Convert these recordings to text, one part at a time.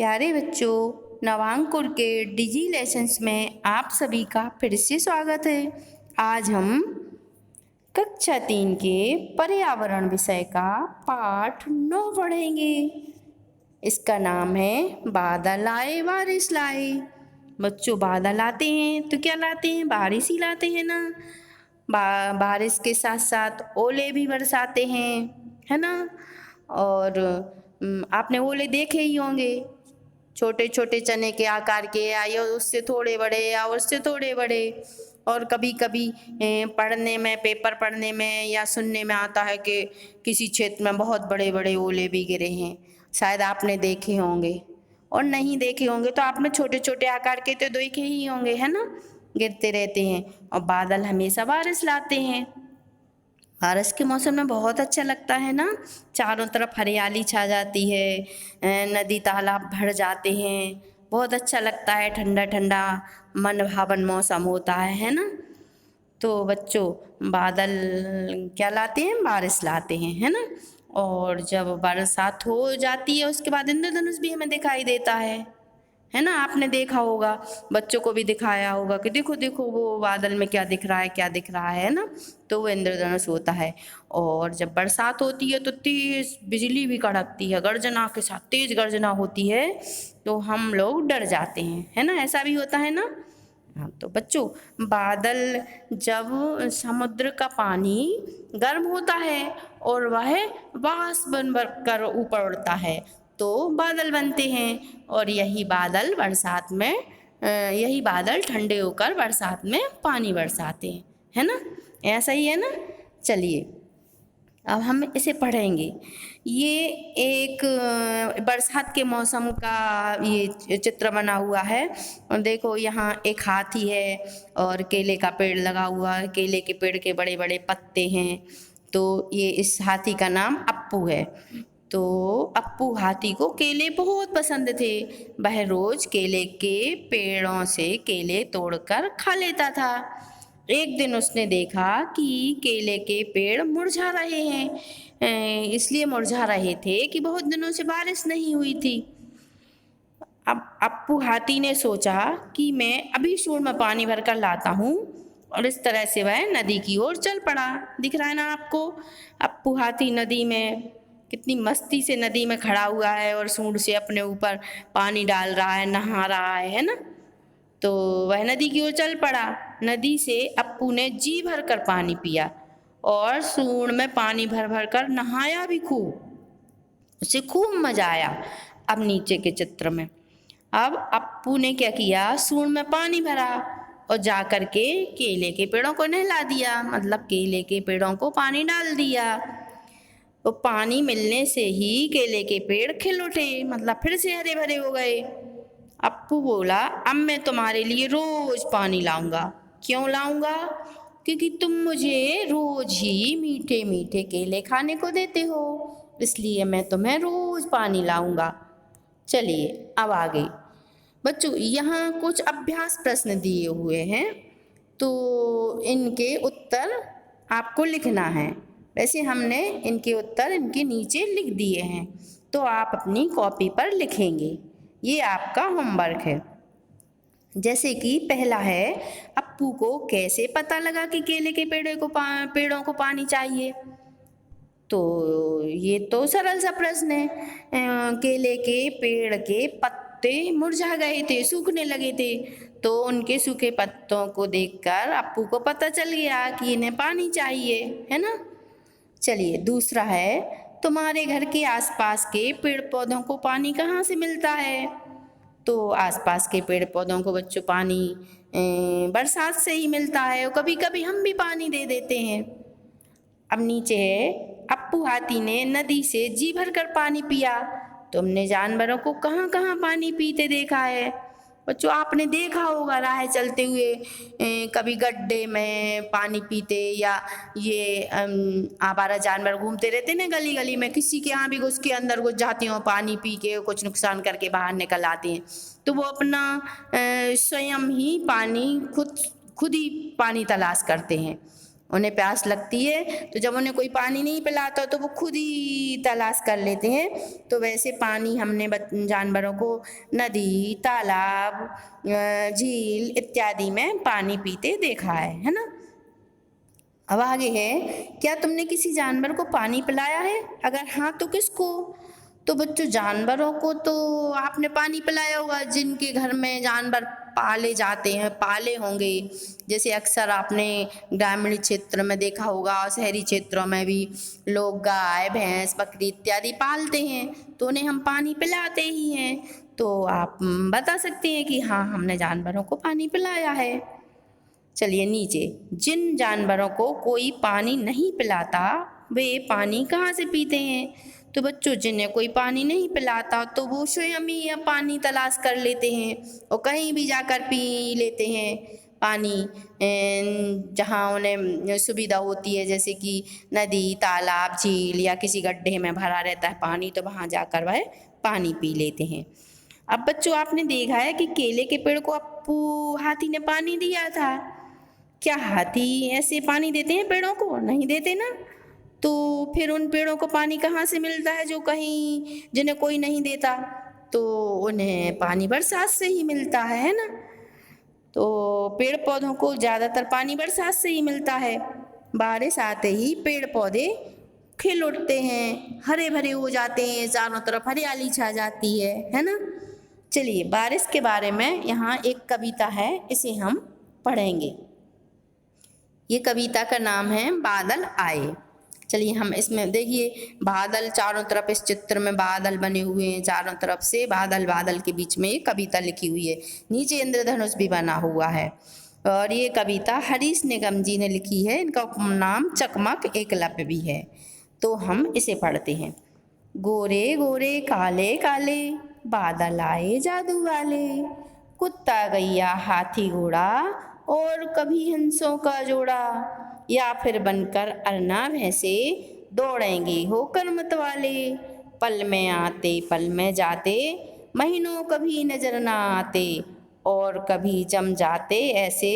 प्यारे बच्चों, नवांकुर के डिजी लेसन्स में आप सभी का फिर से स्वागत है। आज हम कक्षा 3 के पर्यावरण विषय का पाठ 9 पढ़ेंगे। इसका नाम है बादल आए बारिश लाए। बच्चों, बादल आते हैं तो क्या लाते हैं? बारिश ही लाते हैं ना। बारिश के साथ साथ ओले भी बरसाते हैं, है ना। और आपने ओले देखे ही होंगे, छोटे छोटे चने के आकार के या उससे थोड़े बड़े या उससे थोड़े बड़े। और कभी कभी पढ़ने में, पेपर पढ़ने में या सुनने में आता है कि किसी क्षेत्र में बहुत बड़े बड़े ओले भी गिरे हैं। शायद आपने देखे होंगे, और नहीं देखे होंगे तो आपने छोटे छोटे आकार के तो देखे ही होंगे, है ना। गिरते रहते हैं। और बादल हमेशा बारिश लाते हैं। बारिश के मौसम में बहुत अच्छा लगता है ना। चारों तरफ हरियाली छा जाती है, नदी तालाब भर जाते हैं। बहुत अच्छा लगता है, ठंडा ठंडा मन भावन मौसम होता है ना। तो बच्चों, बादल क्या लाते हैं? बारिश लाते हैं, है ना। और जब बरसात हो जाती है उसके बाद इंद्रधनुष भी हमें दिखाई देता है ना। आपने देखा होगा, बच्चों को भी दिखाया होगा कि देखो देखो वो बादल में क्या दिख रहा है, क्या दिख रहा है ना। तो वो इंद्रधनुष होता है। और जब बरसात होती है तो तेज बिजली भी कड़कती है, गर्जना के साथ तेज गर्जना होती है, तो हम लोग डर जाते हैं, है ना। ऐसा भी होता है ना। हाँ, तो बच्चों, बादल जब समुद्र का पानी गर्म होता है और वह वाष्प बन कर ऊपर उड़ता है तो बादल बनते हैं। और यही बादल बरसात में यही बादल ठंडे होकर बरसात में पानी बरसाते हैं, है ना। ऐसा ही है ना। चलिए, अब हम इसे पढ़ेंगे। ये एक बरसात के मौसम का ये चित्र बना हुआ है। और देखो, यहाँ एक हाथी है और केले का पेड़ लगा हुआ है। केले के पेड़ के बड़े बड़े पत्ते हैं। तो ये इस हाथी का नाम अप्पू है। तो अप्पू हाथी को केले बहुत पसंद थे। वह रोज केले के पेड़ों से केले तोड़कर खा लेता था। एक दिन उसने देखा कि केले के पेड़ मुरझा रहे हैं। इसलिए मुरझा रहे थे कि बहुत दिनों से बारिश नहीं हुई थी। अब अप्पू हाथी ने सोचा कि मैं अभी सूंड में पानी भरकर लाता हूँ। और इस तरह से वह नदी की ओर चल पड़ा। दिख रहा है ना आपको, अप्पू हाथी नदी में कितनी मस्ती से नदी में खड़ा हुआ है और सूंड से अपने ऊपर पानी डाल रहा है, नहा रहा है ना। तो वह नदी की ओर चल पड़ा। नदी से अप्पू ने जी भर कर पानी पिया और सूंड में पानी भर भर कर नहाया भी खूब। उसे खूब मजा आया। अब नीचे के चित्र में, अब अप्पू ने क्या किया? सूंड में पानी भरा और जा कर के केले के पेड़ों को नहला दिया, मतलब केले के पेड़ों को पानी डाल दिया। तो पानी मिलने से ही केले के पेड़ खिल उठे, मतलब फिर से हरे भरे हो गए। अप्पू बोला, अब मैं तुम्हारे लिए रोज पानी लाऊंगा। क्यों लाऊंगा? क्योंकि तुम मुझे रोज ही मीठे मीठे केले खाने को देते हो, इसलिए मैं तुम्हें रोज पानी लाऊंगा। चलिए, अब आगे बच्चों, यहाँ कुछ अभ्यास प्रश्न दिए हुए हैं, तो इनके उत्तर आपको लिखना है। वैसे हमने इनके उत्तर इनके नीचे लिख दिए हैं, तो आप अपनी कॉपी पर लिखेंगे। ये आपका होमवर्क है। जैसे कि पहला है, अप्पू को कैसे पता लगा कि केले के पेड़ों को पानी चाहिए? तो ये तो सरल सा प्रश्न है। केले के पेड़ के पत्ते मुरझा गए थे, सूखने लगे थे। तो उनके सूखे पत्तों को देखकर अप्पू को पता चल गया कि इन्हें पानी चाहिए, है ना। चलिए, दूसरा है, तुम्हारे घर के आसपास के पेड़ पौधों को पानी कहाँ से मिलता है? तो आसपास के पेड़ पौधों को बच्चों पानी बरसात से ही मिलता है, और कभी कभी हम भी पानी दे देते हैं। अब नीचे है, अप्पू हाथी ने नदी से जी भर कर पानी पिया। तुमने जानवरों को कहाँ कहाँ पानी पीते देखा है? बच्चों, आपने देखा होगा राह चलते हुए कभी गड्ढे में पानी पीते, या ये आवारा जानवर घूमते रहते ना गली गली में, किसी के यहाँ भी घुस के अंदर घुस जाते हो, पानी पी के कुछ नुकसान करके बाहर निकल आते हैं। तो वो अपना स्वयं ही पानी खुद खुद ही पानी तलाश करते हैं। उन्हें प्यास लगती है तो जब उन्हें कोई पानी नहीं पिलाता तो वो खुद ही तलाश कर लेते हैं। तो वैसे पानी हमने जानवरों को नदी, तालाब, झील इत्यादि में पानी पीते देखा है ना। अब आगे है, क्या तुमने किसी जानवर को पानी पिलाया है? अगर हाँ तो किसको? तो बच्चों, जानवरों को तो आपने पानी पिलाया होगा जिनके घर में जानवर पाले जाते हैं, पाले होंगे। जैसे अक्सर आपने ग्रामीण क्षेत्र में देखा होगा और शहरी क्षेत्रों में भी लोग गाय, भैंस, बकरी इत्यादि पालते हैं, तो उन्हें हम पानी पिलाते ही हैं। तो आप बता सकते हैं कि हाँ, हमने जानवरों को पानी पिलाया है। चलिए नीचे, जिन जानवरों को कोई पानी नहीं पिलाता वे पानी कहाँ से पीते हैं? तो बच्चों, जिन्हें कोई पानी नहीं पिलाता तो वो स्वयं ही पानी तलाश कर लेते हैं और कहीं भी जाकर पी लेते हैं पानी। जहाँ उन्हें सुविधा होती है, जैसे कि नदी, तालाब, झील या किसी गड्ढे में भरा रहता है पानी, तो वहाँ जाकर वह पानी पी लेते हैं। अब बच्चों, आपने देखा है कि केले के पेड़ को अप्पू हाथी ने पानी दिया था। क्या हाथी ऐसे पानी देते हैं पेड़ों को? नहीं देते ना। तो फिर उन पेड़ों को पानी कहाँ से मिलता है जो कहीं जिन्हें कोई नहीं देता? तो उन्हें पानी बरसात से ही मिलता है ना। तो पेड़ पौधों को ज़्यादातर पानी बरसात से ही मिलता है। बारिश आते ही पेड़ पौधे खिल उठते हैं, हरे भरे हो जाते हैं, चारों तरफ हरियाली छा जाती है ना। चलिए, बारिश के बारे में यहाँ एक कविता है, इसे हम पढ़ेंगे। ये कविता का नाम है बादल आए। चलिए, हम इसमें देखिए, बादल चारों तरफ, इस चित्र में बादल बने हुए हैं चारों तरफ से, बादल बादल के बीच में ये कविता लिखी हुई है। नीचे इंद्रधनुष भी बना हुआ है और ये कविता हरीश निगम जी ने लिखी है। इनका नाम चकमक एकलव्य भी है। तो हम इसे पढ़ते हैं। गोरे गोरे काले काले बादल आए जादू वाले, कुत्ता गैया हाथी घोड़ा और कभी हंसों का जोड़ा, या फिर बनकर अरना भैंसे दौड़ेंगे होकर मतवाले। पल में आते पल में जाते, महीनों कभी नजर ना आते, और कभी जम जाते ऐसे,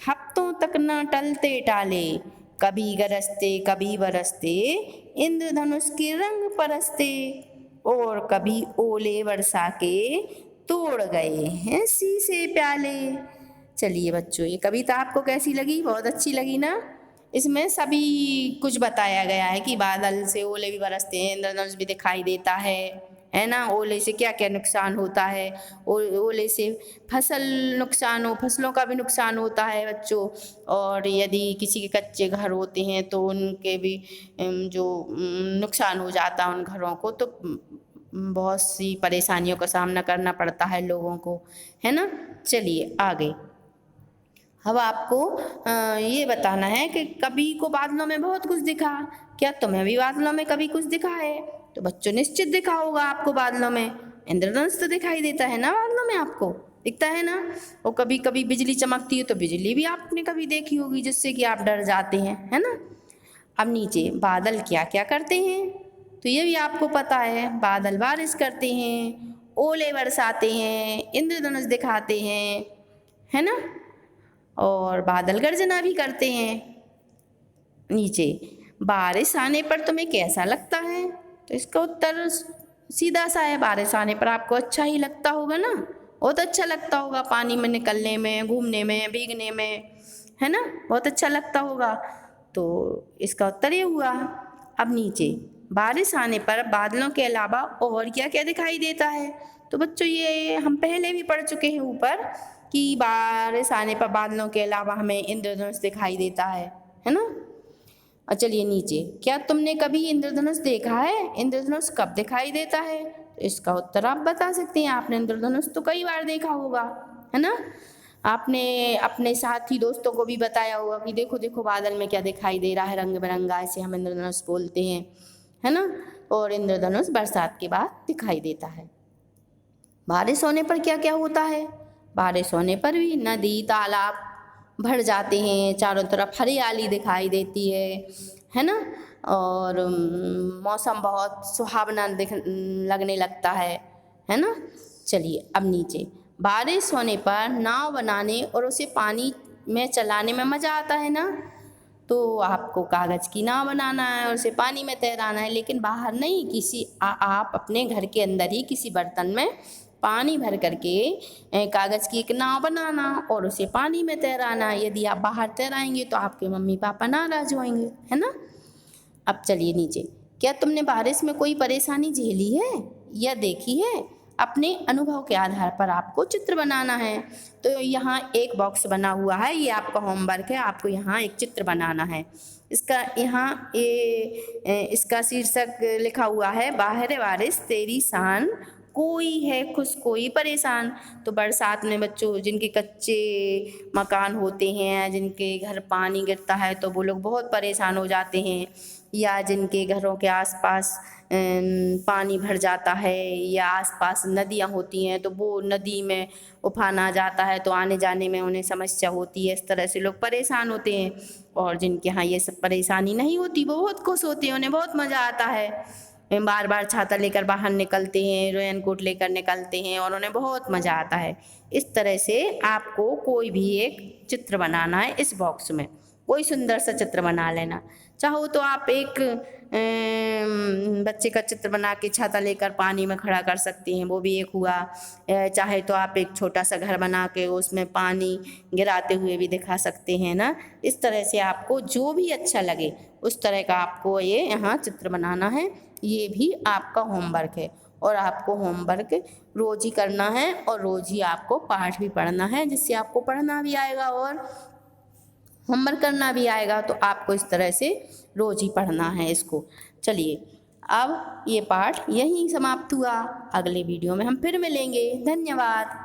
हफ्तों तक न टलते टाले। कभी गरजते कभी बरसते, इंद्रधनुष के रंग परसते, और कभी ओले वर्षा के तोड़ गए हैं शीशे प्याले। चलिए बच्चों, ये कविता आपको कैसी लगी? बहुत अच्छी लगी ना। इसमें सभी कुछ बताया गया है कि बादल से ओले भी बरसते हैं, इंद्रधनुष भी दिखाई देता है ना। ओले से क्या क्या नुकसान होता है? ओले से फसलों का भी नुकसान होता है बच्चों। और यदि किसी के कच्चे घर होते हैं तो उनके भी जो नुकसान हो जाता है उन घरों को, तो बहुत सी परेशानियों का सामना करना पड़ता है लोगों को, है ना। चलिए आगे, अब आपको ये बताना है कि कभी को बादलों में बहुत कुछ दिखा। क्या तुम्हें भी बादलों में कभी कुछ दिखा है? तो बच्चों, निश्चित दिखा होगा आपको बादलों में। इंद्रधनुष तो दिखाई देता है ना बादलों में, आपको दिखता है ना। और कभी कभी बिजली चमकती है तो बिजली भी आपने कभी देखी होगी, जिससे कि आप डर जाते हैं, है ना। अब नीचे, बादल क्या क्या करते हैं? तो ये भी आपको पता है। बादल बारिश करते हैं, ओले बरसाते हैं, इंद्रधनुष दिखाते हैं, है ना। और बादल गर्जना भी करते हैं। नीचे, बारिश आने पर तुम्हें कैसा लगता है? तो इसका उत्तर सीधा सा है, बारिश आने पर आपको अच्छा ही लगता होगा ना। बहुत अच्छा लगता होगा, पानी में निकलने में, घूमने में, भीगने में, है ना। बहुत अच्छा लगता होगा। तो इसका उत्तर ये हुआ। अब नीचे, बारिश आने पर बादलों के अलावा और क्या क्या दिखाई देता है? तो बच्चों, ये हम पहले भी पढ़ चुके हैं ऊपर कि बारिश आने पर बादलों के अलावा हमें इंद्रधनुष दिखाई देता है ना। और चलिए नीचे, क्या तुमने कभी इंद्रधनुष देखा है? इंद्रधनुष कब दिखाई देता है? तो इसका उत्तर आप बता सकते हैं। आपने इंद्रधनुष तो कई बार देखा होगा, है ना। आपने अपने साथी दोस्तों को भी बताया होगा कि देखो देखो बादल में क्या दिखाई दे रहा है, रंग बिरंगा, ऐसे हम इंद्रधनुष बोलते हैं, है ना। और इंद्रधनुष बरसात के बाद दिखाई देता है। बारिश होने पर क्या क्या होता है? बारिश होने पर भी नदी, तालाब भर जाते हैं, चारों तरफ हरियाली दिखाई देती है ना। और मौसम बहुत सुहावना लगने लगता है ना। चलिए अब नीचे, बारिश होने पर नाव बनाने और उसे पानी में चलाने में मज़ा आता है ना। तो आपको कागज़ की नाव बनाना है और उसे पानी में तैराना है, लेकिन बाहर नहीं, आप अपने घर के अंदर ही किसी बर्तन में पानी भर करके कागज़ की एक नाव बनाना और उसे पानी में तैराना। यदि आप बाहर तैराएंगे तो आपके मम्मी पापा नाराज़ होंगे, है ना। अब चलिए नीचे। क्या तुमने बारिश में कोई परेशानी झेली है या देखी है? अपने अनुभव के आधार पर आपको चित्र बनाना है। तो यहाँ एक बॉक्स बना हुआ है, ये आपका होमवर्क है, आपको यहाँ एक चित्र बनाना है। इसका शीर्षक लिखा हुआ है, बाहर बारिश तेरी शान, कोई है खुश कोई परेशान। तो बरसात में बच्चों जिनके कच्चे मकान होते हैं, जिनके घर पानी गिरता है तो वो लोग बहुत परेशान हो जाते हैं, या जिनके घरों के आसपास पानी भर जाता है या आसपास नदियाँ होती हैं तो वो नदी में उफान आ जाता है तो आने जाने में उन्हें समस्या होती है। इस तरह से लोग परेशान होते हैं। और जिनके यहाँ ये सब परेशानी नहीं होती वो बहुत खुश होते हैं, उन्हें बहुत मज़ा आता है, बार बार छाता लेकर बाहर निकलते हैं, रेनकोट लेकर निकलते हैं और उन्हें बहुत मज़ा आता है। इस तरह से आपको कोई भी एक चित्र बनाना है। इस बॉक्स में कोई सुंदर सा चित्र बना लेना। चाहो तो आप एक बच्चे का चित्र बना के छाता लेकर पानी में खड़ा कर सकती हैं, वो भी एक हुआ। चाहे तो आप एक छोटा सा घर बना के उसमें पानी गिराते हुए भी दिखा सकते हैं ना। इस तरह से आपको जो भी अच्छा लगे उस तरह का आपको ये यहाँ चित्र बनाना है। ये भी आपका होमवर्क है और आपको होमवर्क रोज़ ही करना है और रोज़ ही आपको पाठ भी पढ़ना है, जिससे आपको पढ़ना भी आएगा और होमवर्क करना भी आएगा। तो आपको इस तरह से रोज़ ही पढ़ना है इसको। चलिए अब ये पाठ यहीं समाप्त हुआ। अगले वीडियो में हम फिर मिलेंगे। धन्यवाद।